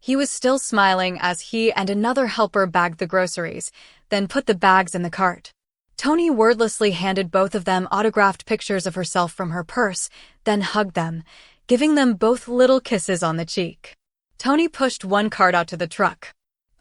He was still smiling as he and another helper bagged the groceries, then put the bags in the cart. Tony wordlessly handed both of them autographed pictures of herself from her purse, then hugged them, giving them both little kisses on the cheek. Tony pushed one cart out to the truck.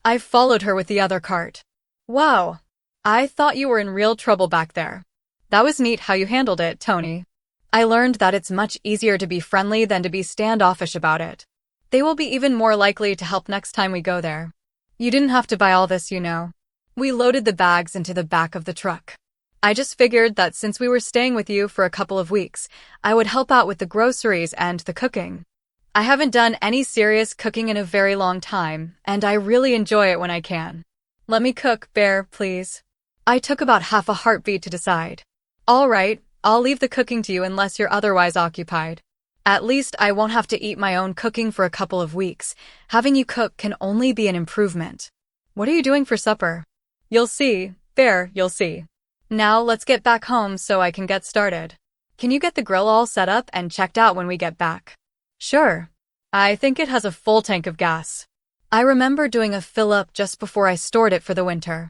I followed her with the other cart. Wow. I thought you were in real trouble back there. That was neat how you handled it, Tony. I learned that it's much easier to be friendly than to be standoffish about it. They will be even more likely to help next time we go there. You didn't have to buy all this, you know. We loaded the bags into the back of the truck. I just figured that since we were staying with you for a couple of weeks, I would help out with the groceries and the cooking. I haven't done any serious cooking in a very long time, and I really enjoy it when I can. Let me cook, Bear, please. I took about half a heartbeat to decide. All right, I'll leave the cooking to you unless you're otherwise occupied. At least I won't have to eat my own cooking for a couple of weeks. Having you cook can only be an improvement. What are you doing for supper? You'll see, Bear, you'll see. Now let's get back home so I can get started. Can you get the grill all set up and checked out when we get back? Sure. I think it has a full tank of gas. I remember doing a fill-up just before I stored it for the winter.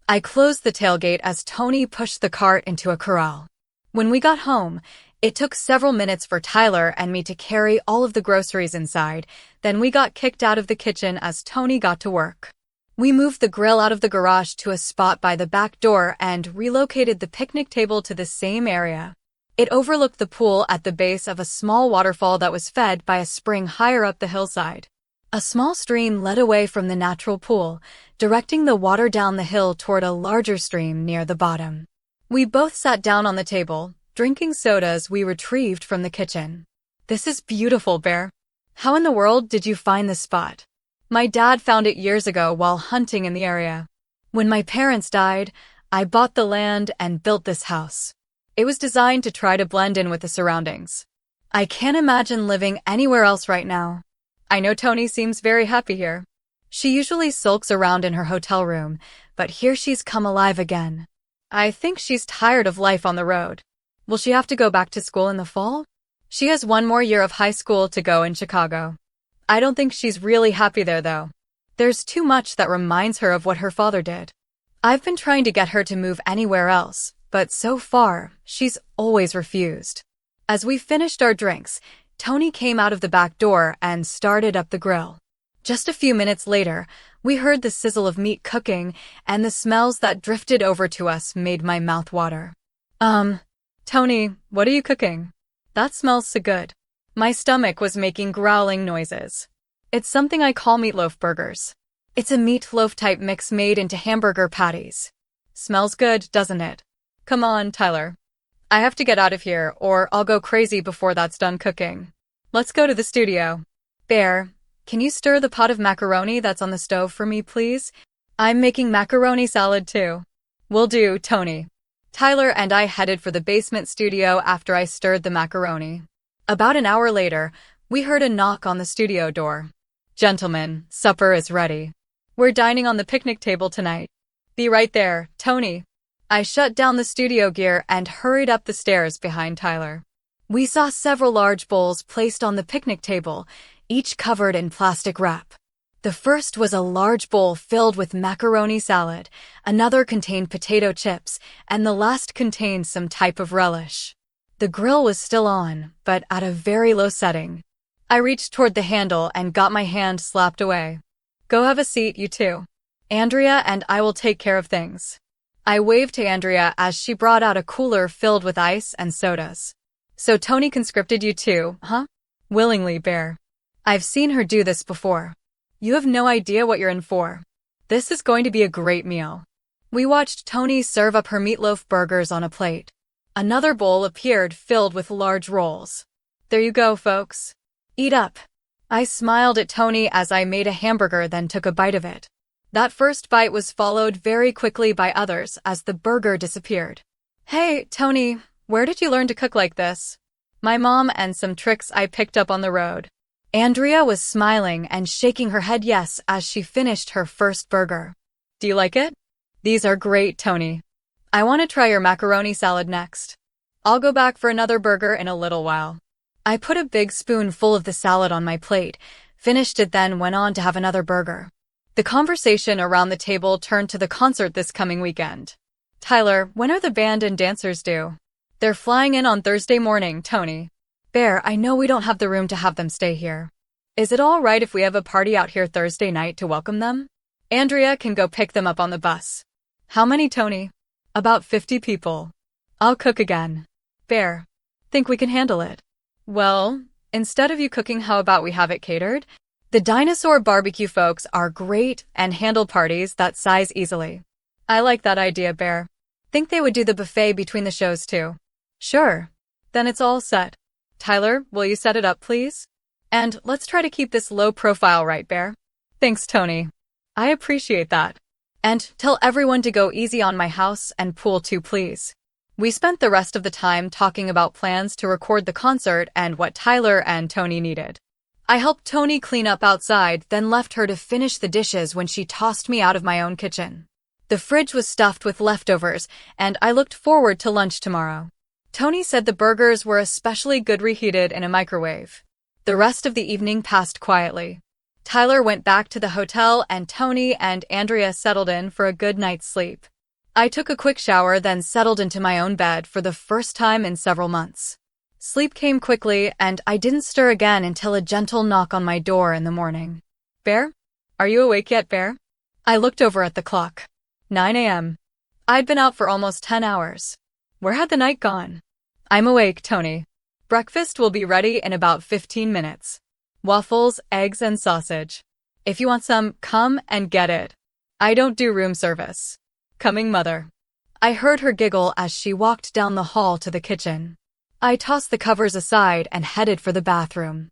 I closed the tailgate as Tony pushed the cart into a corral. When we got home, it took several minutes for Tyler and me to carry all of the groceries inside, then we got kicked out of the kitchen as Tony got to work. We moved the grill out of the garage to a spot by the back door and relocated the picnic table to the same area. It overlooked the pool at the base of a small waterfall that was fed by a spring higher up the hillside. A small stream led away from the natural pool, directing the water down the hill toward a larger stream near the bottom. We both sat down on the table, drinking sodas we retrieved from the kitchen. This is beautiful, Bear. How in the world did you find this spot? My dad found it years ago while hunting in the area. When my parents died, I bought the land and built this house. It was designed to try to blend in with the surroundings. I can't imagine living anywhere else right now. I know Tony seems very happy here. She usually sulks around in her hotel room, but here she's come alive again. I think she's tired of life on the road. Will she have to go back to school in the fall? She has one more year of high school to go in Chicago. I don't think she's really happy there, though. There's too much that reminds her of what her father did. I've been trying to get her to move anywhere else, but so far, she's always refused. As we finished our drinks, Tony came out of the back door and started up the grill. Just a few minutes later, we heard the sizzle of meat cooking, and the smells that drifted over to us made my mouth water. Tony, what are you cooking? That smells so good. My stomach was making growling noises. It's something I call meatloaf burgers. It's a meatloaf-type mix made into hamburger patties. Smells good, doesn't it? Come on, Tyler. I have to get out of here, or I'll go crazy before that's done cooking. Let's go to the studio. Bear, can you stir the pot of macaroni that's on the stove for me, please? I'm making macaroni salad, too. Will do, Tony. Tyler and I headed for the basement studio after I stirred the macaroni. About an hour later, we heard a knock on the studio door. Gentlemen, supper is ready. We're dining on the picnic table tonight. Be right there, Tony. I shut down the studio gear and hurried up the stairs behind Tyler. We saw several large bowls placed on the picnic table, each covered in plastic wrap. The first was a large bowl filled with macaroni salad, another contained potato chips, and the last contained some type of relish. The grill was still on, but at a very low setting. I reached toward the handle and got my hand slapped away. Go have a seat, you two. Andrea and I will take care of things. I waved to Andrea as she brought out a cooler filled with ice and sodas. So Tony conscripted you too, huh? Willingly, Bear. I've seen her do this before. You have no idea what you're in for. This is going to be a great meal. We watched Tony serve up her meatloaf burgers on a plate. Another bowl appeared filled with large rolls. There you go, folks. Eat up. I smiled at Tony as I made a hamburger then took a bite of it. That first bite was followed very quickly by others as the burger disappeared. Hey, Tony, where did you learn to cook like this? My mom and some tricks I picked up on the road. Andrea was smiling and shaking her head yes as she finished her first burger. Do you like it? These are great, Tony. I want to try your macaroni salad next. I'll go back for another burger in a little while. I put a big spoon full of the salad on my plate, Finished it, then went on to have another burger. The conversation around the table turned to the concert this coming weekend. Tyler, when are the band and dancers due? They're flying in on Thursday morning, Tony. Bear, I know we don't have the room to have them stay here. Is it all right if we have a party out here Thursday night to welcome them? Andrea can go pick them up on the bus. How many, Tony? About 50 people. I'll cook again. Bear, think we can handle it? Well, instead of you cooking, how about we have it catered? The dinosaur barbecue folks are great and handle parties that size easily. I like that idea, Bear. Think they would do the buffet between the shows too? Sure. Then it's all set. Tyler, will you set it up, please? And let's try to keep this low profile, right, Bear? Thanks, Tony. I appreciate that. And tell everyone to go easy on my house and pool too, please. We spent the rest of the time talking about plans to record the concert and what Tyler and Tony needed. I helped Tony clean up outside, then left her to finish the dishes when she tossed me out of my own kitchen. The fridge was stuffed with leftovers, and I looked forward to lunch tomorrow. Tony said the burgers were especially good reheated in a microwave. The rest of the evening passed quietly. Tyler went back to the hotel, and Tony and Andrea settled in for a good night's sleep. I took a quick shower, then settled into my own bed for the first time in several months. Sleep came quickly, and I didn't stir again until a gentle knock on my door in the morning. Bear? Are you awake yet, Bear? I looked over at the clock. 9 a.m. I'd been out for almost 10 hours. Where had the night gone? I'm awake, Tony. Breakfast will be ready in about 15 minutes. Waffles, eggs, and sausage. If you want some, come and get it. I don't do room service. Coming, Mother. I heard her giggle as she walked down the hall to the kitchen. I tossed the covers aside and headed for the bathroom.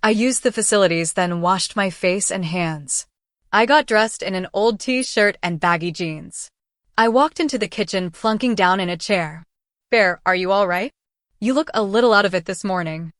I used the facilities, then washed my face and hands. I got dressed in an old t-shirt and baggy jeans. I walked into the kitchen, plunking down in a chair. Bear, are you all right? You look a little out of it this morning.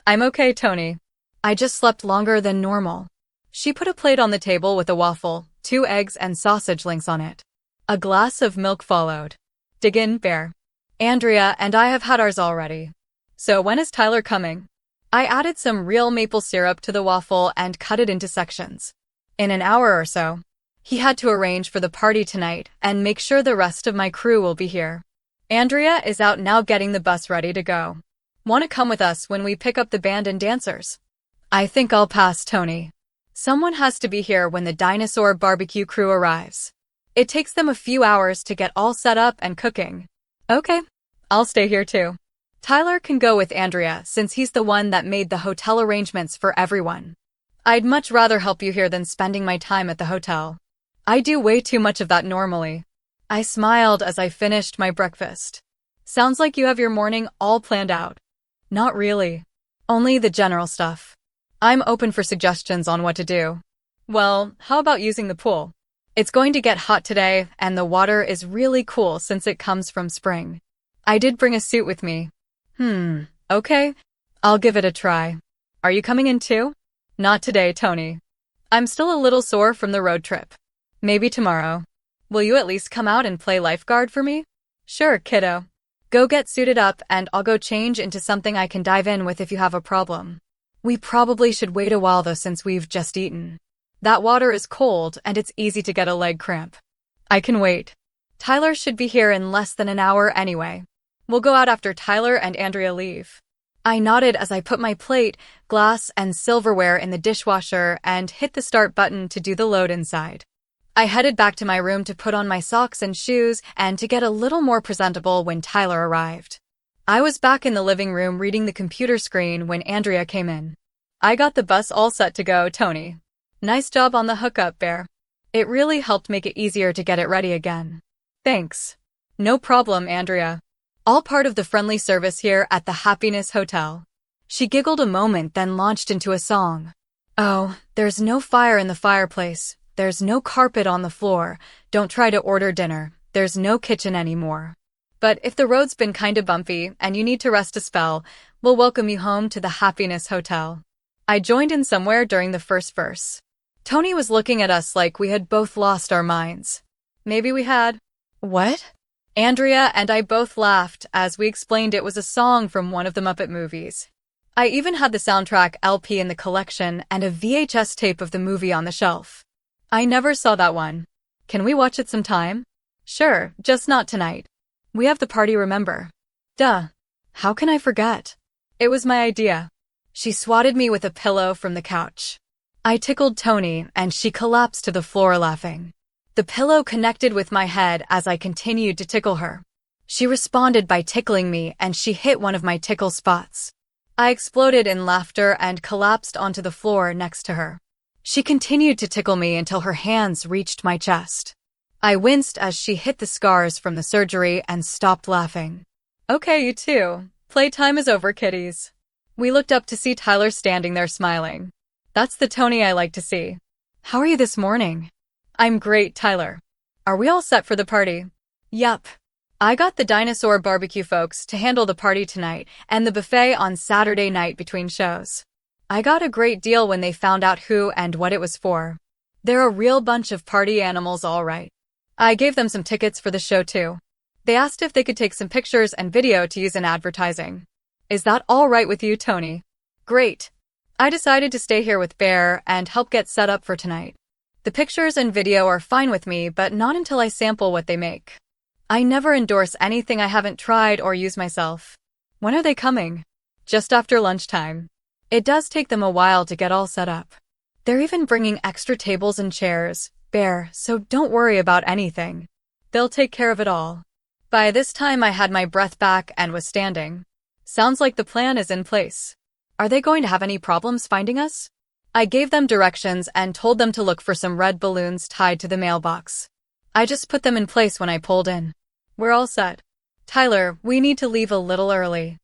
I'm okay, Tony. I just slept longer than normal. She put a plate on the table with a waffle, 2 eggs, and sausage links on it. A glass of milk followed. Dig in, Bear. Andrea and I have had ours already. So when is Tyler coming? I added some real maple syrup to the waffle and cut it into sections. In an hour or so. He had to arrange for the party tonight and make sure the rest of my crew will be here. Andrea is out now getting the bus ready to go. Want to come with us when we pick up the band and dancers? I think I'll pass, Tony. Someone has to be here when the dinosaur barbecue crew arrives. It takes them a few hours to get all set up and cooking. Okay, I'll stay here too. Tyler can go with Andrea since he's the one that made the hotel arrangements for everyone. I'd much rather help you here than spending my time at the hotel. I do way too much of that normally. I smiled as I finished my breakfast. Sounds like you have your morning all planned out. Not really. Only the general stuff. I'm open for suggestions on what to do. Well, how about using the pool? It's going to get hot today, and the water is really cool since it comes from spring. I did bring a suit with me. Okay. I'll give it a try. Are you coming in too? Not today, Tony. I'm still a little sore from the road trip. Maybe tomorrow. Will you at least come out and play lifeguard for me? Sure, kiddo. Go get suited up and I'll go change into something I can dive in with if you have a problem. We probably should wait a while though since we've just eaten. That water is cold and it's easy to get a leg cramp. I can wait. Tyler should be here in less than an hour anyway. We'll go out after Tyler and Andrea leave. I nodded as I put my plate, glass, and silverware in the dishwasher and hit the start button to do the load inside. I headed back to my room to put on my socks and shoes and to get a little more presentable when Tyler arrived. I was back in the living room reading the computer screen when Andrea came in. I got the bus all set to go, Tony. Nice job on the hookup, Bear. It really helped make it easier to get it ready again. Thanks. No problem, Andrea. All part of the friendly service here at the Happiness Hotel. She giggled a moment, then launched into a song. Oh, there's no fire in the fireplace. There's no carpet on the floor. Don't try to order dinner. There's no kitchen anymore. But if the road's been kinda bumpy and you need to rest a spell, we'll welcome you home to the Happiness Hotel. I joined in somewhere during the first verse. Tony was looking at us like we had both lost our minds. Maybe we had. What? Andrea and I both laughed as we explained it was a song from one of the Muppet movies. I even had the soundtrack LP in the collection and a VHS tape of the movie on the shelf. I never saw that one. Can we watch it sometime? Sure, just not tonight. We have the party, remember? Duh. How can I forget? It was my idea. She swatted me with a pillow from the couch. I tickled Tony, and she collapsed to the floor laughing. The pillow connected with my head as I continued to tickle her. She responded by tickling me, and she hit one of my tickle spots. I exploded in laughter and collapsed onto the floor next to her. She continued to tickle me until her hands reached my chest. I winced as she hit the scars from the surgery and stopped laughing. Okay, you two. Playtime is over, kiddies. We looked up to see Tyler standing there smiling. That's the Tony I like to see. How are you this morning? I'm great, Tyler. Are we all set for the party? Yup. I got the dinosaur barbecue folks to handle the party tonight and the buffet on Saturday night between shows. I got a great deal when they found out who and what it was for. They're a real bunch of party animals, all right. I gave them some tickets for the show too. They asked if they could take some pictures and video to use in advertising. Is that all right with you, Tony? Great. I decided to stay here with Bear and help get set up for tonight. The pictures and video are fine with me, but not until I sample what they make. I never endorse anything I haven't tried or used myself. When are they coming? Just after lunchtime. It does take them a while to get all set up. They're even bringing extra tables and chairs, Bear, so don't worry about anything. They'll take care of it all. By this time I had my breath back and was standing. Sounds like the plan is in place. Are they going to have any problems finding us? I gave them directions and told them to look for some red balloons tied to the mailbox. I just put them in place when I pulled in. We're all set. Tyler, we need to leave a little early.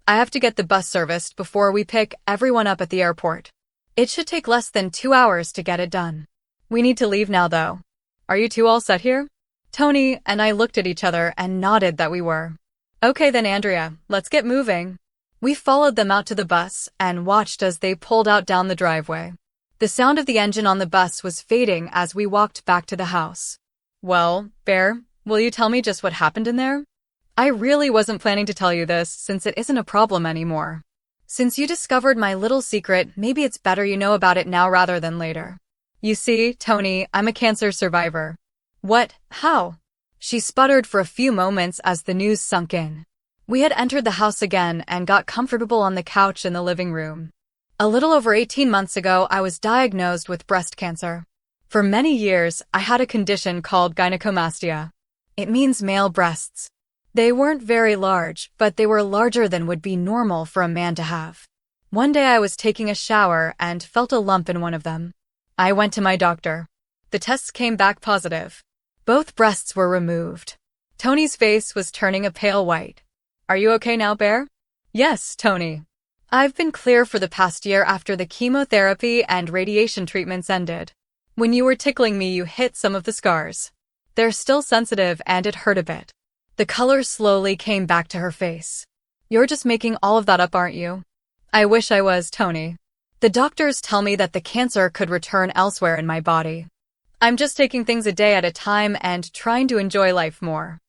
I have to get the bus serviced before we pick everyone up at the airport. It should take less than 2 hours to get it done. We need to leave now, though. Are you two all set here? Tony and I looked at each other and nodded that we were. Okay then, Andrea, let's get moving. We followed them out to the bus and watched as they pulled out down the driveway. The sound of the engine on the bus was fading as we walked back to the house. Well, Bear, will you tell me just what happened in there? I really wasn't planning to tell you this since it isn't a problem anymore. Since you discovered my little secret, maybe it's better you know about it now rather than later. You see, Tony, I'm a cancer survivor. What? How? She sputtered for a few moments as the news sunk in. We had entered the house again and got comfortable on the couch in the living room. A little over 18 months ago, I was diagnosed with breast cancer. For many years, I had a condition called gynecomastia. It means male breasts. They weren't very large, but they were larger than would be normal for a man to have. One day I was taking a shower and felt a lump in one of them. I went to my doctor. The tests came back positive. Both breasts were removed. Tony's face was turning a pale white. Are you okay now, Bear? Yes, Tony. I've been clear for the past year after the chemotherapy and radiation treatments ended. When you were tickling me, you hit some of the scars. They're still sensitive and it hurt a bit. The color slowly came back to her face. You're just making all of that up, aren't you? I wish I was, Tony. The doctors tell me that the cancer could return elsewhere in my body. I'm just taking things a day at a time and trying to enjoy life more.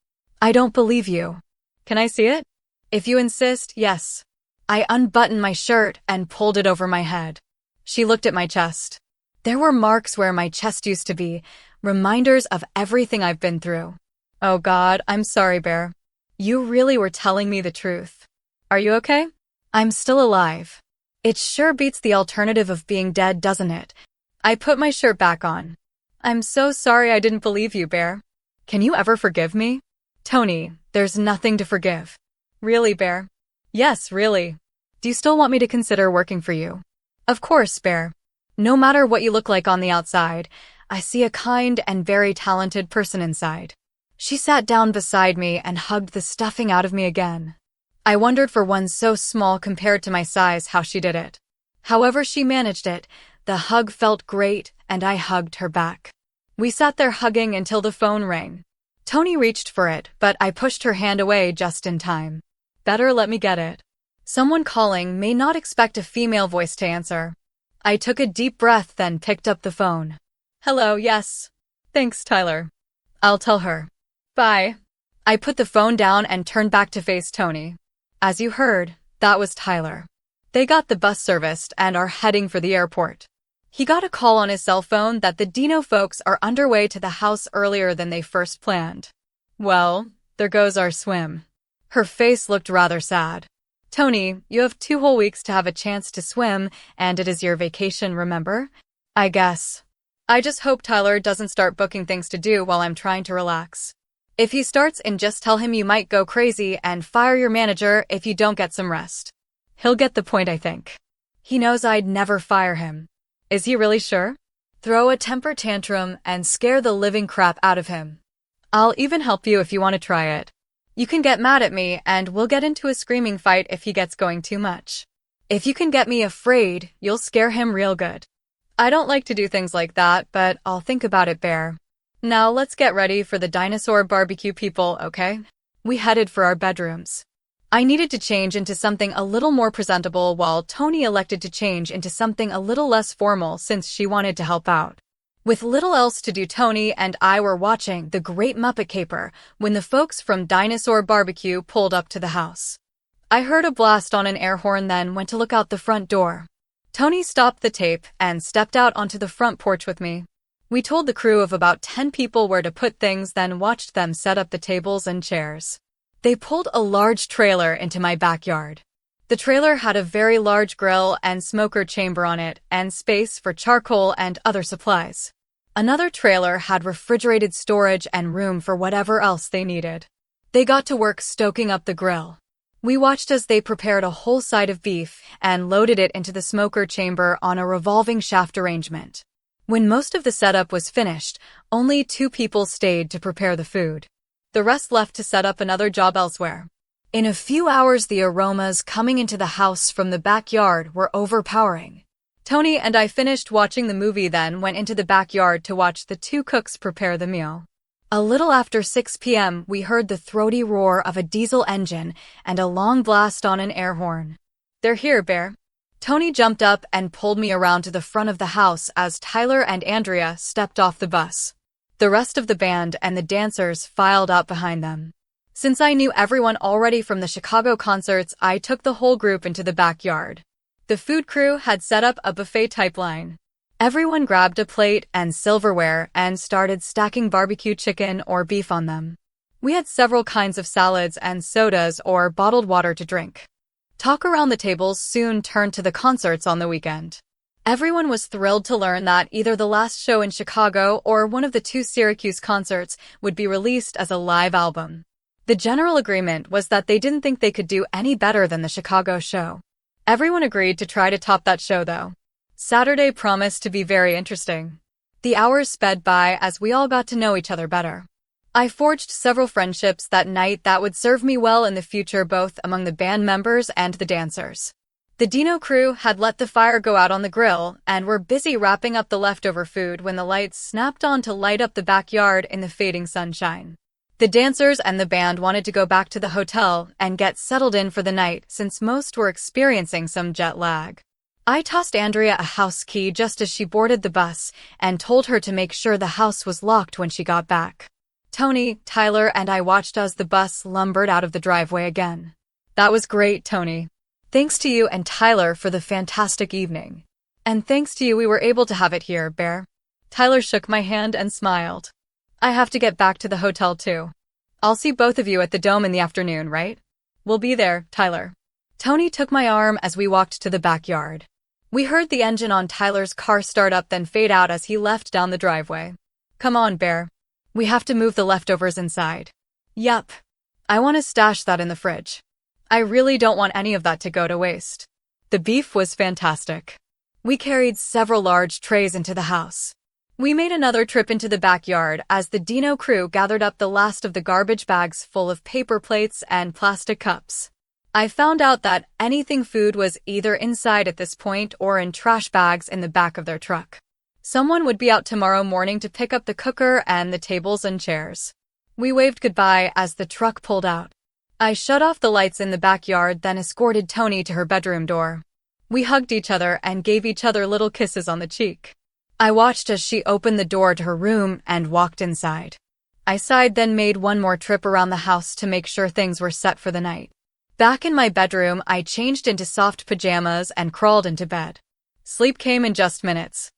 I don't believe you. Can I see it? If you insist, yes. I unbuttoned my shirt and pulled it over my head. She looked at my chest. There were marks where my chest used to be, reminders of everything I've been through. Oh God, I'm sorry, Bear. You really were telling me the truth. Are you okay? I'm still alive. It sure beats the alternative of being dead, doesn't it? I put my shirt back on. I'm so sorry I didn't believe you, Bear. Can you ever forgive me? Tony, there's nothing to forgive. Really, Bear? Yes, really. Do you still want me to consider working for you? Of course, Bear. No matter what you look like on the outside, I see a kind and very talented person inside. She sat down beside me and hugged the stuffing out of me again. I wondered for one so small compared to my size how she did it. However she managed it, the hug felt great and I hugged her back. We sat there hugging until the phone rang. Tony reached for it, but I pushed her hand away just in time. Better let me get it. Someone calling may not expect a female voice to answer. I took a deep breath, then picked up the phone. Hello, yes. Thanks, Tyler. I'll tell her. Bye. I put the phone down and turned back to face Tony. As you heard, that was Tyler. They got the bus serviced and are heading for the airport. He got a call on his cell phone that the Dino folks are underway to the house earlier than they first planned. Well, there goes our swim. Her face looked rather sad. Tony, you have 2 whole weeks to have a chance to swim, and it is your vacation, remember? I guess. I just hope Tyler doesn't start booking things to do while I'm trying to relax. If he starts, and just tell him you might go crazy and fire your manager if you don't get some rest. He'll get the point, I think. He knows I'd never fire him. Is he really sure? Throw a temper tantrum and scare the living crap out of him. I'll even help you if you want to try it. You can get mad at me and we'll get into a screaming fight if he gets going too much. If you can get me afraid, you'll scare him real good. I don't like to do things like that, but I'll think about it, Bear. Now let's get ready for the dinosaur barbecue, people, okay? We headed for our bedrooms. I needed to change into something a little more presentable while Tony elected to change into something a little less formal since she wanted to help out. With little else to do, Tony and I were watching The Great Muppet Caper when the folks from Dinosaur Barbecue pulled up to the house. I heard a blast on an air horn, then went to look out the front door. Tony stopped the tape and stepped out onto the front porch with me. We told the crew of about 10 people where to put things, then watched them set up the tables and chairs. They pulled a large trailer into my backyard. The trailer had a very large grill and smoker chamber on it, and space for charcoal and other supplies. Another trailer had refrigerated storage and room for whatever else they needed. They got to work stoking up the grill. We watched as they prepared a whole side of beef and loaded it into the smoker chamber on a revolving shaft arrangement. When most of the setup was finished, only 2 people stayed to prepare the food. The rest left to set up another job elsewhere. In a few hours, the aromas coming into the house from the backyard were overpowering. Tony and I finished watching the movie, then went into the backyard to watch the 2 cooks prepare the meal. A little after 6 p.m., we heard the throaty roar of a diesel engine and a long blast on an air horn. They're here, Bear. Tony jumped up and pulled me around to the front of the house as Tyler and Andrea stepped off the bus. The rest of the band and the dancers filed out behind them. Since I knew everyone already from the Chicago concerts, I took the whole group into the backyard. The food crew had set up a buffet-type line. Everyone grabbed a plate and silverware and started stacking barbecue chicken or beef on them. We had several kinds of salads and sodas or bottled water to drink. Talk around the tables soon turned to the concerts on the weekend. Everyone was thrilled to learn that either the last show in Chicago or one of the 2 Syracuse concerts would be released as a live album. The general agreement was that they didn't think they could do any better than the Chicago show. Everyone agreed to try to top that show, though. Saturday promised to be very interesting. The hours sped by as we all got to know each other better. I forged several friendships that night that would serve me well in the future, both among the band members and the dancers. The Dino crew had let the fire go out on the grill and were busy wrapping up the leftover food when the lights snapped on to light up the backyard in the fading sunshine. The dancers and the band wanted to go back to the hotel and get settled in for the night since most were experiencing some jet lag. I tossed Andrea a house key just as she boarded the bus and told her to make sure the house was locked when she got back. Tony, Tyler, and I watched as the bus lumbered out of the driveway again. That was great, Tony. Thanks to you and Tyler for the fantastic evening. And thanks to you we were able to have it here, Bear. Tyler shook my hand and smiled. I have to get back to the hotel too. I'll see both of you at the Dome in the afternoon, right? We'll be there, Tyler. Tony took my arm as we walked to the backyard. We heard the engine on Tyler's car start up then fade out as he left down the driveway. Come on, Bear. We have to move the leftovers inside. Yup. I want to stash that in the fridge. I really don't want any of that to go to waste. The beef was fantastic. We carried several large trays into the house. We made another trip into the backyard as the Dino crew gathered up the last of the garbage bags full of paper plates and plastic cups. I found out that anything food was either inside at this point or in trash bags in the back of their truck. Someone would be out tomorrow morning to pick up the cooker and the tables and chairs. We waved goodbye as the truck pulled out. I shut off the lights in the backyard, then escorted Tony to her bedroom door. We hugged each other and gave each other little kisses on the cheek. I watched as she opened the door to her room and walked inside. I sighed, then made one more trip around the house to make sure things were set for the night. Back in my bedroom, I changed into soft pajamas and crawled into bed. Sleep came in just minutes.